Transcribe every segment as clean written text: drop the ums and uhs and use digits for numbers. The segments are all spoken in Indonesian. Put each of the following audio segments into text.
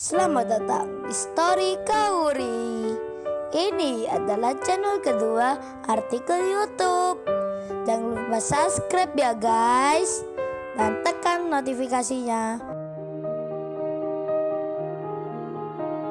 Selamat datang di Story Kauri. Ini adalah channel kedua artikel YouTube. Jangan lupa subscribe ya guys, dan tekan notifikasinya.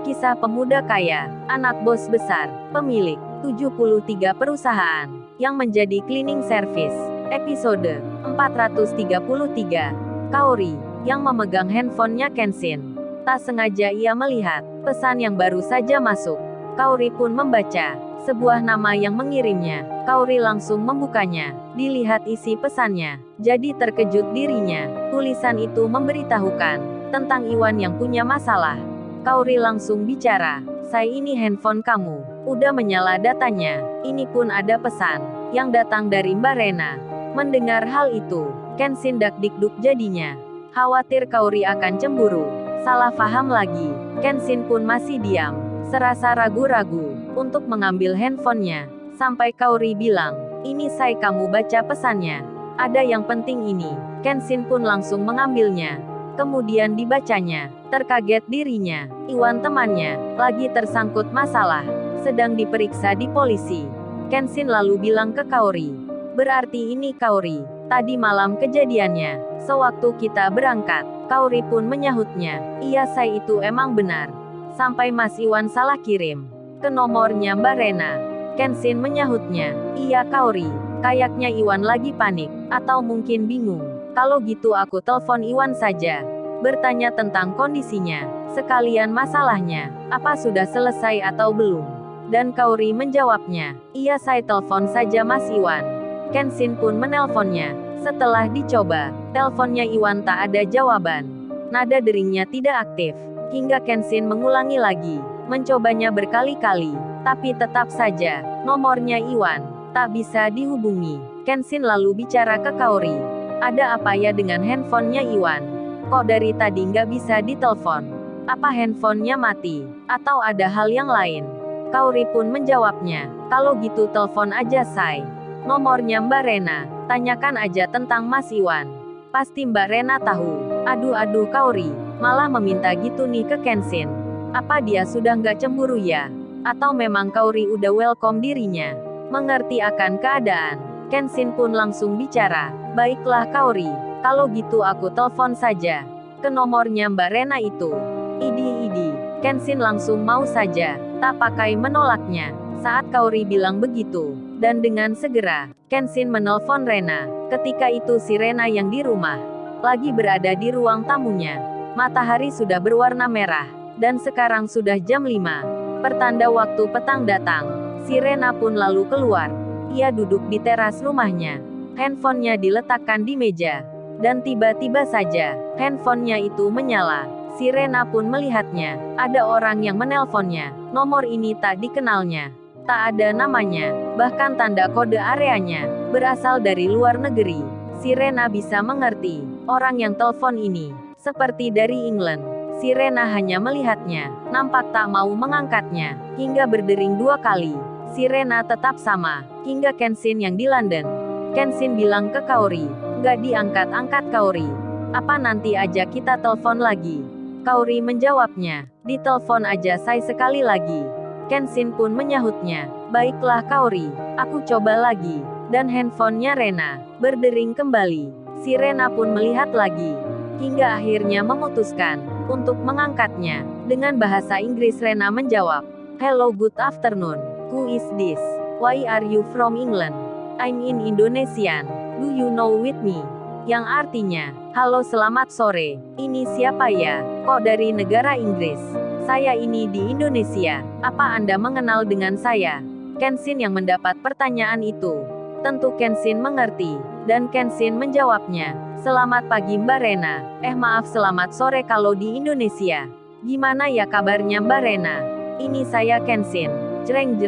Kisah pemuda kaya, anak bos besar, pemilik 73 perusahaan, yang menjadi cleaning service. Episode 433. Kaori, yang memegang handphonenya Kenshin. Tak sengaja ia melihat pesan yang baru saja masuk. Kaori pun membaca sebuah nama yang mengirimnya. Kaori langsung membukanya. Dilihat isi pesannya. Jadi terkejut dirinya. Tulisan itu memberitahukan tentang Iwan yang punya masalah. Kaori langsung bicara. "Saya ini handphone kamu. Udah menyala datanya. Ini pun ada pesan yang datang dari Mbak Rena." Mendengar hal itu, Kenshin dak-dikduk jadinya. Khawatir Kaori akan cemburu. Salah paham lagi. Kenshin pun masih diam. Serasa ragu-ragu untuk mengambil handphonenya. Sampai Kaori bilang, "Ini saya, kamu baca pesannya. Ada yang penting ini." Kenshin pun langsung mengambilnya. Kemudian dibacanya. Terkaget dirinya. Iwan temannya lagi tersangkut masalah. Sedang diperiksa di polisi. Kenshin lalu bilang ke Kaori, "Berarti ini Kaori. Tadi malam kejadiannya. Sewaktu kita berangkat." Kaori pun menyahutnya, "Iya, saya itu emang benar. Sampai Mas Iwan salah kirim ke nomornya Mbak Rena." Kenshin menyahutnya, "Iya Kaori, kayaknya Iwan lagi panik, atau mungkin bingung. Kalau gitu aku telepon Iwan saja. Bertanya tentang kondisinya, sekalian masalahnya, apa sudah selesai atau belum." Dan Kaori menjawabnya, "Iya, saya telepon saja Mas Iwan." Kenshin pun menelponnya. Setelah dicoba, teleponnya Iwan tak ada jawaban. Nada deringnya tidak aktif. Hingga Kenshin mengulangi lagi. Mencobanya berkali-kali. Tapi tetap saja, nomornya Iwan tak bisa dihubungi. Kenshin lalu bicara ke Kaori. "Ada apa ya dengan handphonenya Iwan? Kok dari tadi nggak bisa ditelepon? Apa handphonenya mati? Atau ada hal yang lain?" Kaori pun menjawabnya, "Kalau gitu telepon aja saya. Nomornya Mbak Rena. Tanyakan aja tentang Mas Iwan. Pasti Mbak Rena tahu." Aduh Kaori malah meminta gitu nih ke Kenshin. Apa dia sudah nggak cemburu ya? Atau memang Kaori udah welcome dirinya? Mengerti akan keadaan. Kenshin pun langsung bicara. "Baiklah Kaori, kalau gitu aku telepon saja ke nomornya Mbak Rena itu." Idi. Kenshin langsung mau saja. Tak pakai menolaknya. Saat Kaori bilang begitu. Dan dengan segera, Kenshin menelpon Rena. Ketika itu si Rena yang di rumah lagi berada di ruang tamunya. Matahari sudah berwarna merah. Dan sekarang sudah jam 5. Pertanda waktu petang datang. Si Rena pun lalu keluar. Ia duduk di teras rumahnya. Handphonenya diletakkan di meja. Dan tiba-tiba saja, handphonenya itu menyala. Si Rena pun melihatnya. Ada orang yang menelponnya. Nomor ini tak dikenalnya. Tak ada namanya, bahkan tanda kode areanya berasal dari luar negeri. Si Rena bisa mengerti orang yang telepon ini seperti dari England. Si Rena hanya melihatnya, nampak tak mau mengangkatnya, hingga berdering 2 kali. Si Rena tetap sama, hingga Kenshin yang di London. Kenshin bilang ke Kaori, "Nggak diangkat-angkat Kaori. Apa nanti aja kita telepon lagi?" Kaori menjawabnya, "Ditelepon aja saya sekali lagi." Kenshin pun menyahutnya, "Baiklah Kaori, aku coba lagi." Dan handphonenya Rena berdering kembali. Si Rena pun melihat lagi, hingga akhirnya memutuskan untuk mengangkatnya. Dengan bahasa Inggris Rena menjawab, "Hello, good afternoon. Who is this? Why are you from England? I'm in Indonesian. Do you know with me?" Yang artinya, "Halo, selamat sore. Ini siapa ya? Kok dari negara Inggris? Saya ini di Indonesia. Apa Anda mengenal dengan saya?" Kenshin yang mendapat pertanyaan itu. Tentu Kenshin mengerti. Dan Kenshin menjawabnya, "Selamat pagi Mbak Rena. Maaf, selamat sore kalau di Indonesia. Gimana ya kabarnya Mbak Rena? Ini saya Kenshin." Jreng.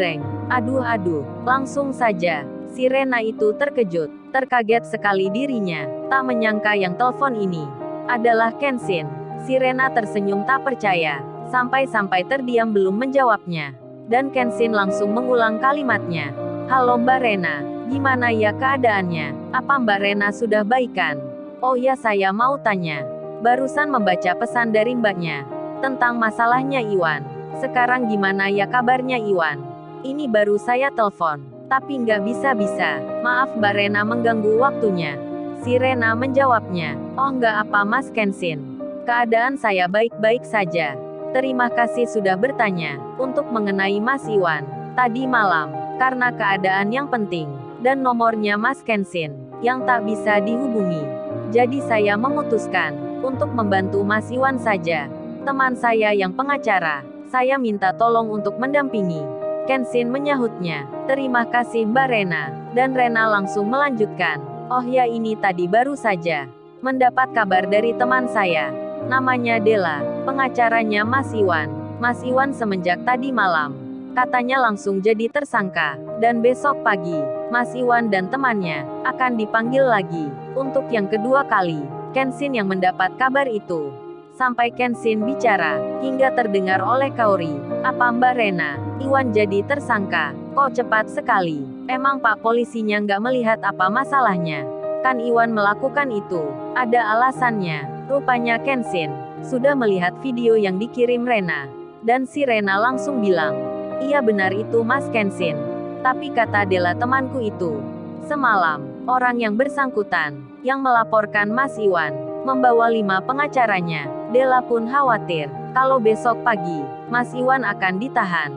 Aduh. Langsung saja, si Rena itu terkejut. Terkaget sekali dirinya. Tak menyangka yang telepon ini adalah Kenshin. Si Rena tersenyum tak percaya. Sampai-sampai terdiam belum menjawabnya. Dan Kenshin langsung mengulang kalimatnya. "Halo Mbak Rena, gimana ya keadaannya? Apa Mbak Rena sudah baikan? Oh ya, saya mau tanya. Barusan membaca pesan dari mbaknya. tentang masalahnya Iwan. Sekarang gimana ya kabarnya Iwan? Ini baru saya telepon, tapi nggak bisa-bisa. Maaf Mbak Rena mengganggu waktunya. Si Rena menjawabnya, oh nggak apa Mas Kensin. Keadaan saya baik-baik saja. Terima kasih sudah bertanya, untuk mengenai Mas Iwan. Tadi malam, karena keadaan yang penting, dan nomornya Mas Kensin, yang tak bisa dihubungi. Jadi saya memutuskan, untuk membantu Mas Iwan saja. Teman saya yang pengacara, saya minta tolong untuk mendampingi. Kensin menyahutnya, terima kasih Mbak Rena, dan Rena langsung melanjutkan, oh ya ini tadi baru saja, mendapat kabar dari teman saya. Namanya Della, pengacaranya Mas Iwan. Mas Iwan semenjak tadi malam, katanya langsung jadi tersangka, dan besok pagi, Mas Iwan dan temannya, akan dipanggil lagi, untuk yang kedua kali. Kensin yang mendapat kabar itu. Sampai Kensin bicara, hingga terdengar oleh Kaori. Apa Mbak Rena, Iwan jadi tersangka? Kok cepat sekali? Emang Pak polisinya nggak melihat apa masalahnya? Kan Iwan melakukan itu. Ada alasannya. Rupanya Kensin sudah melihat video yang dikirim Rena. Dan si Rena langsung bilang, iya benar itu Mas Kensin. Tapi kata Della temanku itu, semalam, orang yang bersangkutan, yang melaporkan Mas Iwan, membawa 5 pengacaranya. Della pun khawatir, kalau besok pagi, Mas Iwan akan ditahan.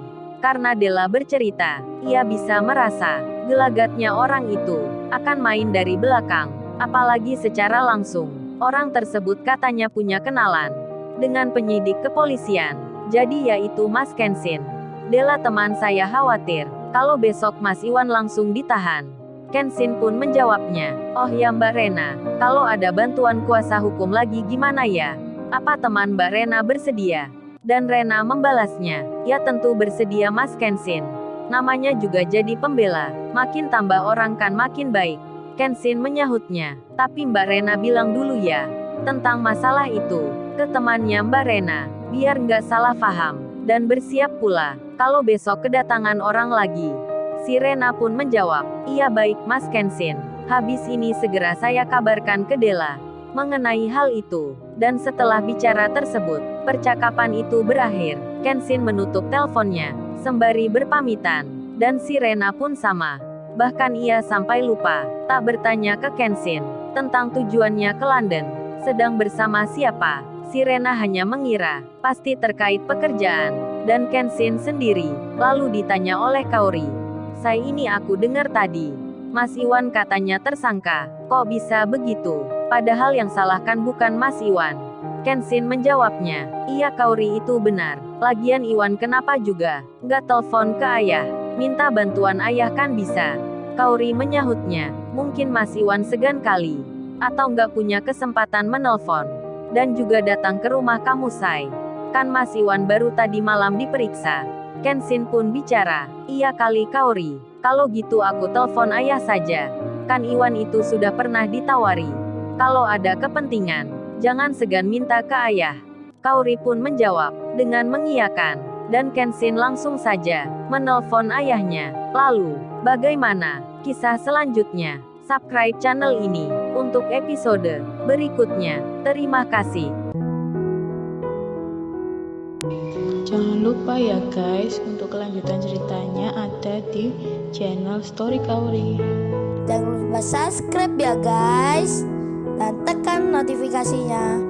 Karena Della bercerita, ia bisa merasa, gelagatnya orang itu, akan main dari belakang. Apalagi secara langsung, orang tersebut katanya punya kenalan dengan penyidik kepolisian. Jadi yaitu Mas Kensin. Della teman saya khawatir, kalau besok Mas Iwan langsung ditahan. Kensin pun menjawabnya, oh ya Mbak Rena, kalau ada bantuan kuasa hukum lagi gimana ya? Apa teman Mbak Rena bersedia? Dan Rena membalasnya, ya tentu bersedia Mas Kensin. Namanya juga jadi pembela, makin tambah orang kan makin baik. Kensin menyahutnya, tapi Mbak Rena bilang dulu ya, tentang masalah itu, ke temannya Mbak Rena, biar nggak salah paham, dan bersiap pula, kalau besok kedatangan orang lagi. Si Rena pun menjawab, iya baik Mas Kensin, habis ini segera saya kabarkan ke Della mengenai hal itu. Dan setelah bicara tersebut, percakapan itu berakhir. Kensin menutup teleponnya, sembari berpamitan, dan si Rena pun sama. Bahkan ia sampai lupa, tak bertanya ke Kensin, tentang tujuannya ke London, sedang bersama siapa. Si Rena hanya mengira, pasti terkait pekerjaan, dan Kensin sendiri, lalu ditanya oleh Kaori. Saya ini aku dengar tadi, Mas Iwan katanya tersangka, kok bisa begitu? Padahal yang salahkan bukan Mas Iwan. Kensin menjawabnya, iya Kaori itu benar, lagian Iwan kenapa juga, nggak telepon ke ayah, minta bantuan ayah kan bisa. Kaori menyahutnya, mungkin Mas Iwan segan kali, atau nggak punya kesempatan menelpon, dan juga datang ke rumah kamu Say. Kan Mas Iwan baru tadi malam diperiksa. Kensin pun bicara, iya kali Kaori, kalau gitu aku telepon ayah saja. Kan Iwan itu sudah pernah ditawari. Kalau ada kepentingan, jangan segan minta ke ayah. Kaori pun menjawab, dengan mengiyakan, dan Kensin langsung saja menelpon ayahnya. Lalu, bagaimana kisah selanjutnya? Subscribe channel ini untuk episode berikutnya. Terima kasih. Jangan lupa ya guys, untuk kelanjutan ceritanya ada di channel Story Kaori. Jangan lupa subscribe ya guys, dan tekan notifikasinya